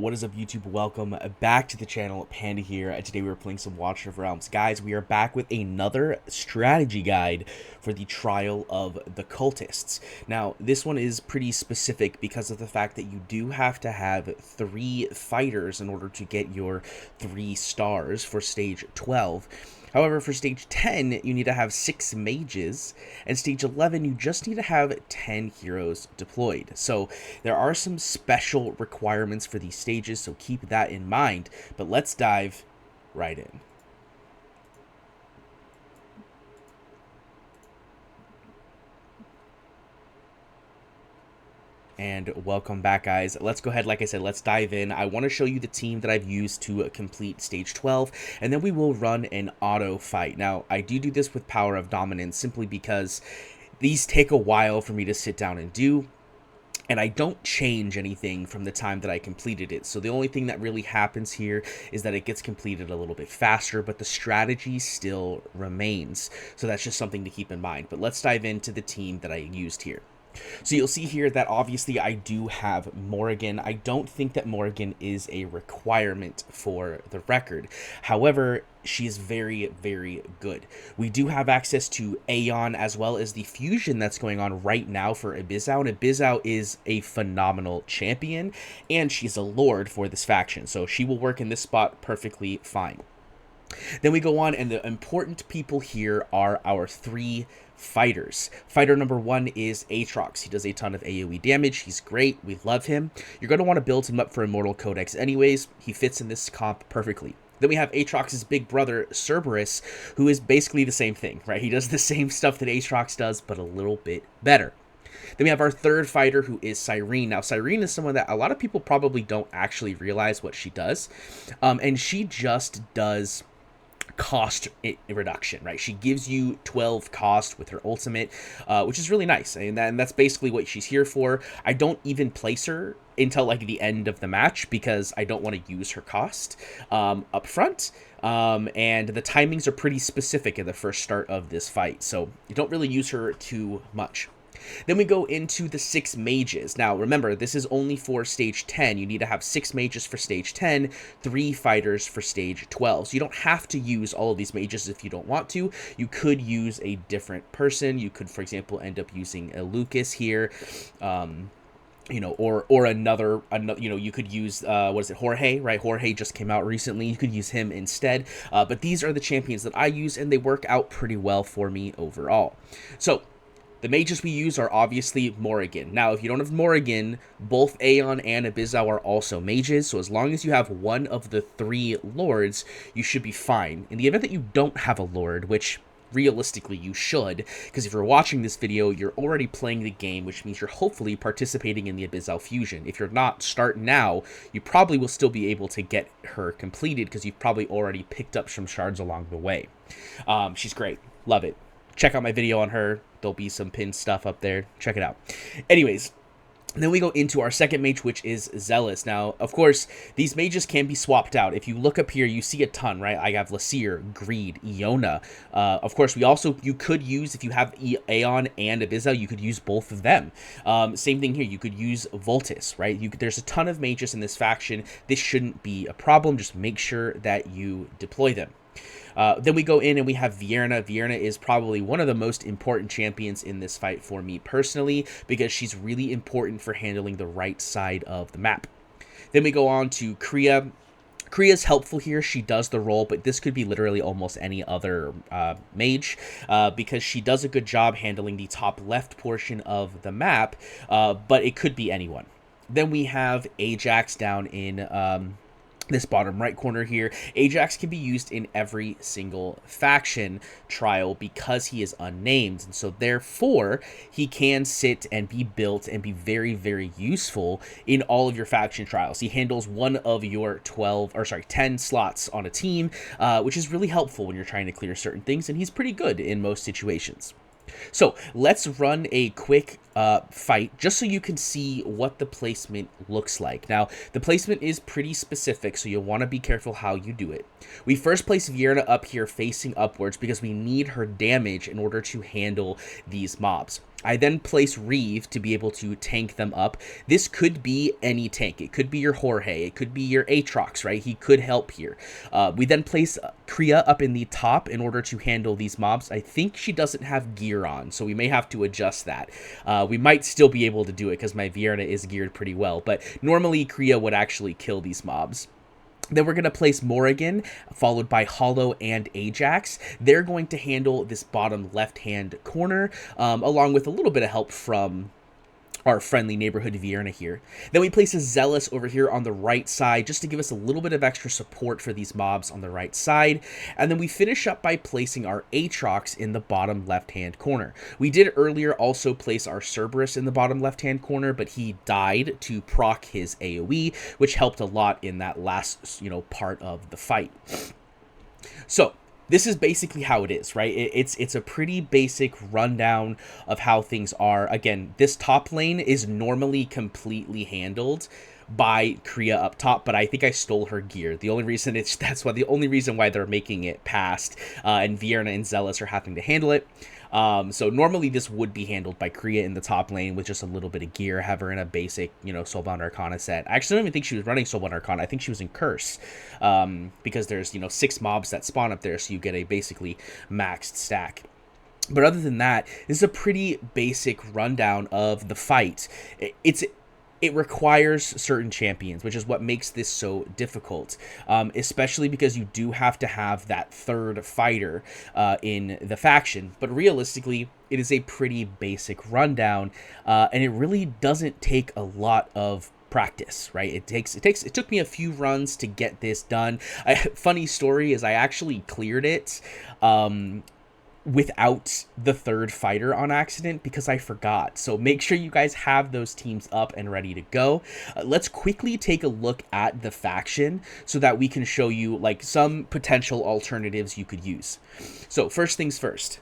What is up, YouTube? Welcome back to the channel. Panda here. Today we are playing some Watcher of Realms. Guys, we are back with another strategy guide for the trial of the Cultists. Now, this one is pretty specific because of the fact that you do have to have 3 fighters in order to get your 3 stars for stage 12. However, for stage 10, you need to have 6 mages, and stage 11, you just need to have 10 heroes deployed. So there are some special requirements for these stages, so keep that in mind. But let's dive right in. And welcome back, guys. Let's go ahead, like I said, let's dive in. I want to show you the team that I've used to complete stage 12, and then we will run an auto fight. Now, I do this with Power of Dominance simply because these take a while for me to sit down and do, and I don't change anything from the time that I completed it. So the only thing that really happens here is that it gets completed a little bit faster, but the strategy still remains. So that's just something to keep in mind. But let's dive into the team that I used here. So you'll see here that obviously I do have Morrigan. I don't think that Morrigan is a requirement for the record. However, she is very, very good. We do have access to Aeon as well as the fusion that's going on right now for Ibizao. And Ibizao is a phenomenal champion, and she's a lord for this faction. So she will work in this spot perfectly fine. Then we go on, and the important people here are our 3 fighters. Fighter number 1 is Aatrox. He does a ton of AoE damage. He's great. We love him. You're going to want to build him up for Immortal Codex anyways. He fits in this comp perfectly. Then we have Aatrox's big brother, Cerberus, who is basically the same thing, right? He does the same stuff that Aatrox does, but a little bit better. Then we have our 3rd fighter, who is Cyrene. Now, Cyrene is someone that a lot of people probably don't actually realize what she does, and she just does cost reduction, right? She gives you 12 cost with her ultimate, which is really nice, and that's basically what she's here for. I don't even place her until like the end of the match because I don't want to use her cost up front, and the timings are pretty specific in the first start of this fight, so you don't really use her too much. Then we go into the 6 mages. Now, remember, this is only for stage 10. You need to have 6 mages for stage 10, 3 fighters for stage 12. So you don't have to use all of these mages if you don't want to. You could use a different person. You could, for example, end up using a Lucas here. You know, or another, you know, you could use, what is it, Jorge, right? Jorge just came out recently. You could use him instead. But these are the champions that I use, and they work out pretty well for me overall. So the mages we use are obviously Morrigan. Now, if you don't have Morrigan, both Aeon and Ibizao are also mages, so as long as you have one of the 3 lords, you should be fine. In the event that you don't have a lord, which realistically you should, because if you're watching this video, you're already playing the game, which means you're hopefully participating in the Ibizao fusion. If you're not, start now. You probably will still be able to get her completed, because you've probably already picked up some shards along the way. She's great. Love it. Check out my video on her. There'll be some pinned stuff up there. Check it out. Anyways, then we go into our 2nd mage, which is Zealous. Now, of course, these mages can be swapped out. If you look up here, you see a ton, right? I have Lasir, Greed, Iona. Of course, you could use, if you have Aeon and Ibizao, you could use both of them. Same thing here. You could use Voltus, right? There's a ton of mages in this faction. This shouldn't be a problem. Just make sure that you deploy them. Then we go in and we have Vierna. Vierna is probably one of the most important champions in this fight for me personally, because she's really important for handling the right side of the map. Then we go on to Kriya. Kriya's helpful here. She does the role, but this could be literally almost any other mage, because she does a good job handling the top left portion of the map, but it could be anyone. Then we have Ajax down in this bottom right corner here. Ajax can be used in every single faction trial because he is unnamed, and so therefore he can sit and be built and be very, very useful in all of your faction trials. He handles one of your 10 slots on a team, which is really helpful when you're trying to clear certain things, and he's pretty good in most situations. So let's run a quick fight just so you can see what the placement looks like. Now, the placement is pretty specific, so you'll want to be careful how you do it. We first place Vierna up here facing upwards because we need her damage in order to handle these mobs. I then place Reeve to be able to tank them up. This could be any tank. It could be your Jorge. It could be your Aatrox, right? He could help here. We then place Kriya up in the top in order to handle these mobs. I think she doesn't have gear on, so we may have to adjust that. We might still be able to do it because my Vierna is geared pretty well, but normally Kriya would actually kill these mobs. Then we're going to place Morrigan, followed by Hollow and Ajax. They're going to handle this bottom left-hand corner, along with a little bit of help from our friendly neighborhood Vierna here. Then we place a Zealous over here on the right side just to give us a little bit of extra support for these mobs on the right side. And then we finish up by placing our Aatrox in the bottom left-hand corner. We did earlier also place our Cerberus in the bottom left-hand corner, but he died to proc his AoE, which helped a lot in that last, part of the fight. So this is basically how it is, right? It's a pretty basic rundown of how things are. Again, this top lane is normally completely handled by Kriya up top, but I think I stole her gear. The only reason the only reason why they're making it past, and Vierna and Zealous are having to handle it. So normally this would be handled by Kriya in the top lane with just a little bit of gear, have her in a basic, Soulbound Arcana set. I actually don't even think she was running Soulbound Arcana. I think she was in Curse, because there's, 6 mobs that spawn up there, so you get a basically maxed stack. But other than that, this is a pretty basic rundown of the fight. It requires certain champions, which is what makes this so difficult, especially because you do have to have that third fighter in the faction. But realistically, it is a pretty basic rundown, and it really doesn't take a lot of practice, right? It took me a few runs to get this done. Funny story is I actually cleared it without the third fighter on accident because I forgot. So make sure you guys have those teams up and ready to go. Let's quickly take a look at the faction so that we can show you like some potential alternatives you could use. So first things first.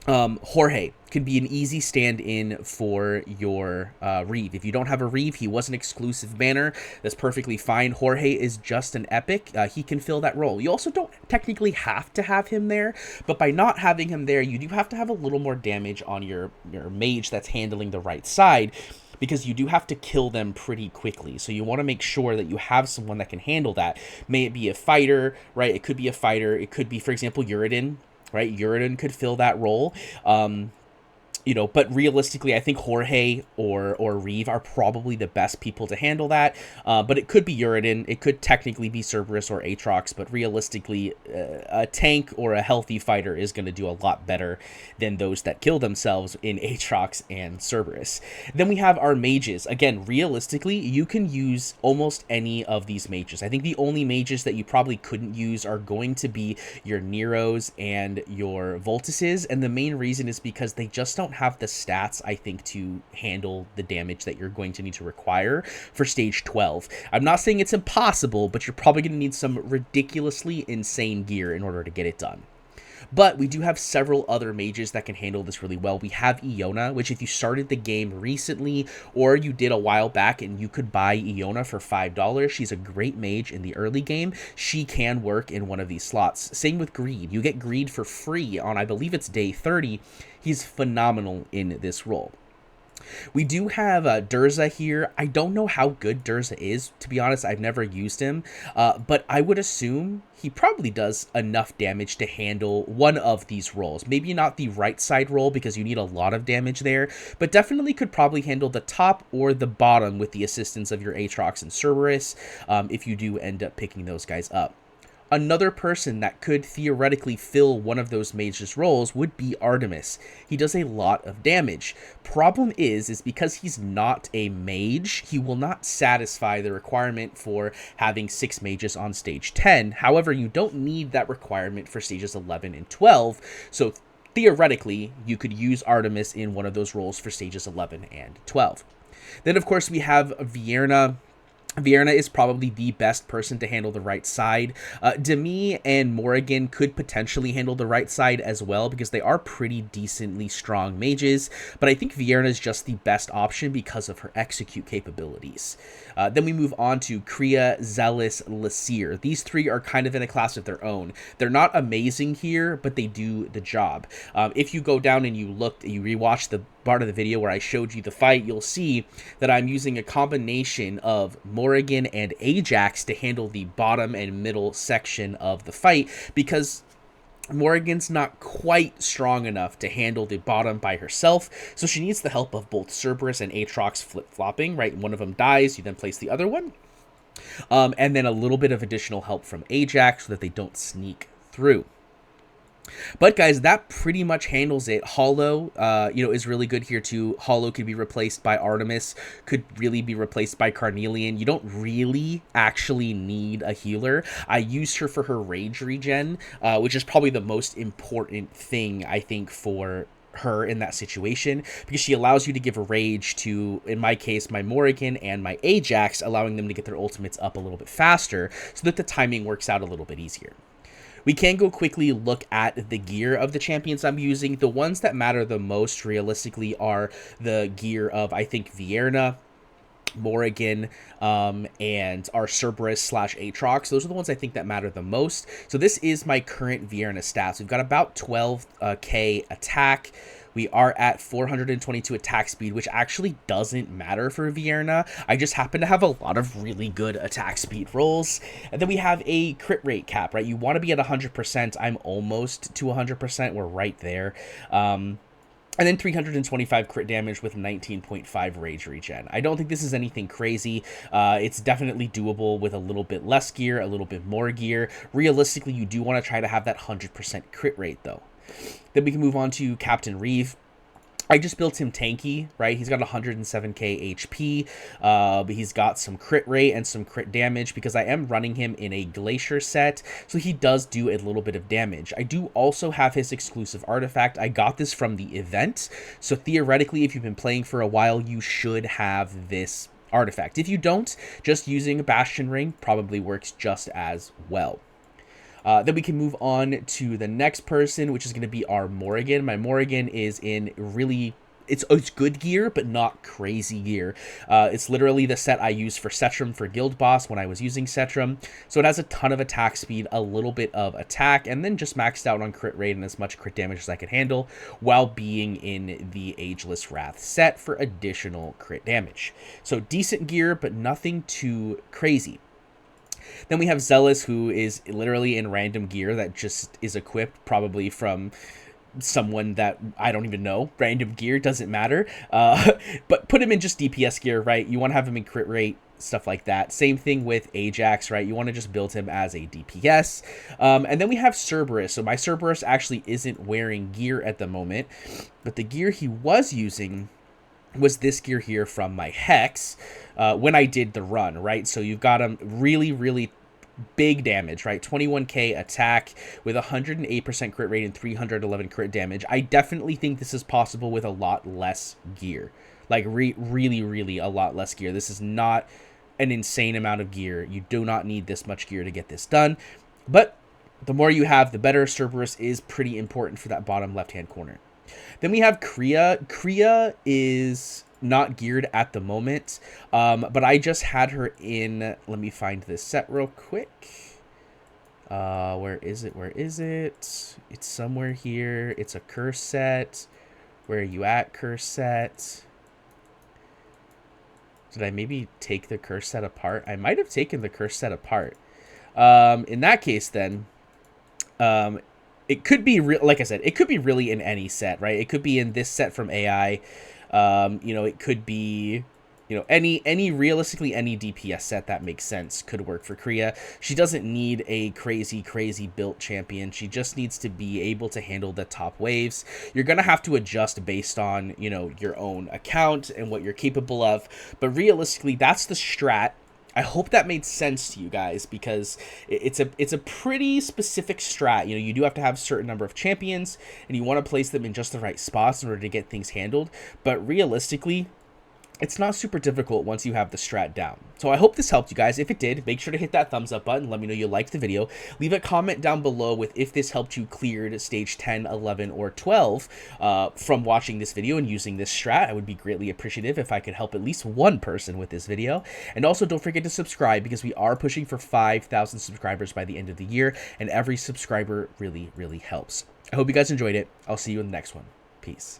Jorge can be an easy stand-in for your Reeve. If you don't have a Reeve, he was an exclusive banner. That's perfectly fine. Jorge is just an epic. He can fill that role. You also don't technically have to have him there, but by not having him there, you do have to have a little more damage on your mage that's handling the right side, because you do have to kill them pretty quickly. So you want to make sure that you have someone that can handle that. May it be a fighter, right? It could be a fighter. It could be, for example, Uridin. Right, Uridin could fill that role, but realistically, I think Jorge or Reeve are probably the best people to handle that. But it could be Uridin, it could technically be Cerberus or Aatrox, but realistically, a tank or a healthy fighter is going to do a lot better than those that kill themselves in Aatrox and Cerberus. Then we have our mages. Again, realistically, you can use almost any of these mages. I think the only mages that you probably couldn't use are going to be your Neros and your Voltuses, and the main reason is because they just don't have the stats, I think, to handle the damage that you're going to need to require for stage 12. I'm not saying it's impossible, but you're probably going to need some ridiculously insane gear in order to get it done. But we do have several other mages that can handle this really well. We have Iona, which if you started the game recently or you did a while back and you could buy Iona for $5, she's a great mage in the early game. She can work in one of these slots. Same with Greed. You get Greed for free on, I believe it's day 30. He's phenomenal in this role. We do have Durza here. I don't know how good Durza is. To be honest, I've never used him, but I would assume he probably does enough damage to handle one of these roles. Maybe not the right side role because you need a lot of damage there, but definitely could probably handle the top or the bottom with the assistance of your Aatrox and Cerberus if you do end up picking those guys up. Another person that could theoretically fill one of those mage's roles would be Artemis. He does a lot of damage. Problem is because he's not a mage, he will not satisfy the requirement for having 6 mages on stage 10. However, you don't need that requirement for stages 11 and 12, so theoretically, you could use Artemis in one of those roles for stages 11 and 12. Then, of course, we have Vierna. Vierna is probably the best person to handle the right side. Demi and Morrigan could potentially handle the right side as well because they are pretty decently strong mages, but I think Vierna is just the best option because of her execute capabilities. Then we move on to Kriya, Zealous, Lasir. These three are kind of in a class of their own. They're not amazing here, but they do the job. If you go down and you rewatch the part of the video where I showed you the fight, you'll see that I'm using a combination of Morrigan and Ajax to handle the bottom and middle section of the fight because Morrigan's not quite strong enough to handle the bottom by herself, so she needs the help of both Cerberus and Aatrox flip-flopping, right? One of them dies, you then place the other one. And then a little bit of additional help from Ajax so that they don't sneak through. But guys, that pretty much handles it. Hollow, is really good here too. Hollow could be replaced by Artemis, could really be replaced by Carnelian. You don't really actually need a healer. I used her for her rage regen, which is probably the most important thing, I think, for her in that situation, because she allows you to give a rage to, in my case, my Morrigan and my Ajax, allowing them to get their ultimates up a little bit faster so that the timing works out a little bit easier. We can go quickly look at the gear of the champions I'm using. The ones that matter the most realistically are the gear of, I think, Vierna, Morrigan, and our Cerberus / Aatrox. Those are the ones I think that matter the most. So this is my current Vierna stats. We've got about 12k attack. We are at 422 attack speed, which actually doesn't matter for Vierna. I just happen to have a lot of really good attack speed rolls. And then we have a crit rate cap, right? You want to be at 100%. I'm almost to 100%. We're right there. And then 325 crit damage with 19.5 rage regen. I don't think this is anything crazy. It's definitely doable with a little bit less gear, a little bit more gear. Realistically, you do want to try to have that 100% crit rate, though. Then we can move on to Captain Reeve. I just built him tanky, right? He's got 107k HP, but he's got some crit rate and some crit damage because I am running him in a Glacier set, so he does do a little bit of damage. I do also have his exclusive artifact. I got this from the event, so theoretically, if you've been playing for a while, you should have this artifact. If you don't, just using a Bastion Ring probably works just as well. Then we can move on to the next person, which is going to be our Morrigan. My Morrigan is in really... It's good gear, but not crazy gear. It's literally the set I used for Cetrum for Guild Boss when I was using Cetrum. So it has a ton of attack speed, a little bit of attack, and then just maxed out on crit rate and as much crit damage as I could handle while being in the Ageless Wrath set for additional crit damage. So decent gear, but nothing too crazy. Then we have Zealous, who is literally in random gear that just is equipped probably from someone that I don't even know. Random gear, doesn't matter. But put him in just DPS gear, right? You want to have him in crit rate, stuff like that. Same thing with Ajax, right? You want to just build him as a DPS. And then we have Cerberus. So my Cerberus actually isn't wearing gear at the moment, but the gear he was using was this gear here from my Hex when I did the run, right? So you've got him really, really big damage, right? 21k attack with 108% crit rate and 311 crit damage. I definitely think this is possible with a lot less gear. Like really, really a lot less gear. This is not an insane amount of gear. You do not need this much gear to get this done. But the more you have, the better. Cerberus is pretty important for that bottom left-hand corner. Then we have Kriya. Kriya is not geared at the moment, but I just had her in... Let me find this set real quick. Where is it? Where is it? It's somewhere here. It's a curse set. Where are you at, curse set? Did I maybe take the curse set apart? I might have taken the curse set apart. In that case, then... it could be like I said, it could be really in any set, right? It could be in this set from AI. It could be, realistically any DPS set that makes sense could work for Kriya. She doesn't need a crazy built champion. She just needs to be able to handle the top waves. You're going to have to adjust based on, your own account and what you're capable of. But realistically, that's the strat. I hope that made sense to you guys, because it's a pretty specific strat. You do have to have a certain number of champions, and you want to place them in just the right spots in order to get things handled. But realistically, it's not super difficult once you have the strat down. So I hope this helped you guys. If it did, make sure to hit that thumbs up button. Let me know you liked the video. Leave a comment down below with if this helped you clear stage 10, 11, or 12 from watching this video and using this strat. I would be greatly appreciative if I could help at least one person with this video. And also don't forget to subscribe, because we are pushing for 5,000 subscribers by the end of the year, and every subscriber really, really helps. I hope you guys enjoyed it. I'll see you in the next one. Peace.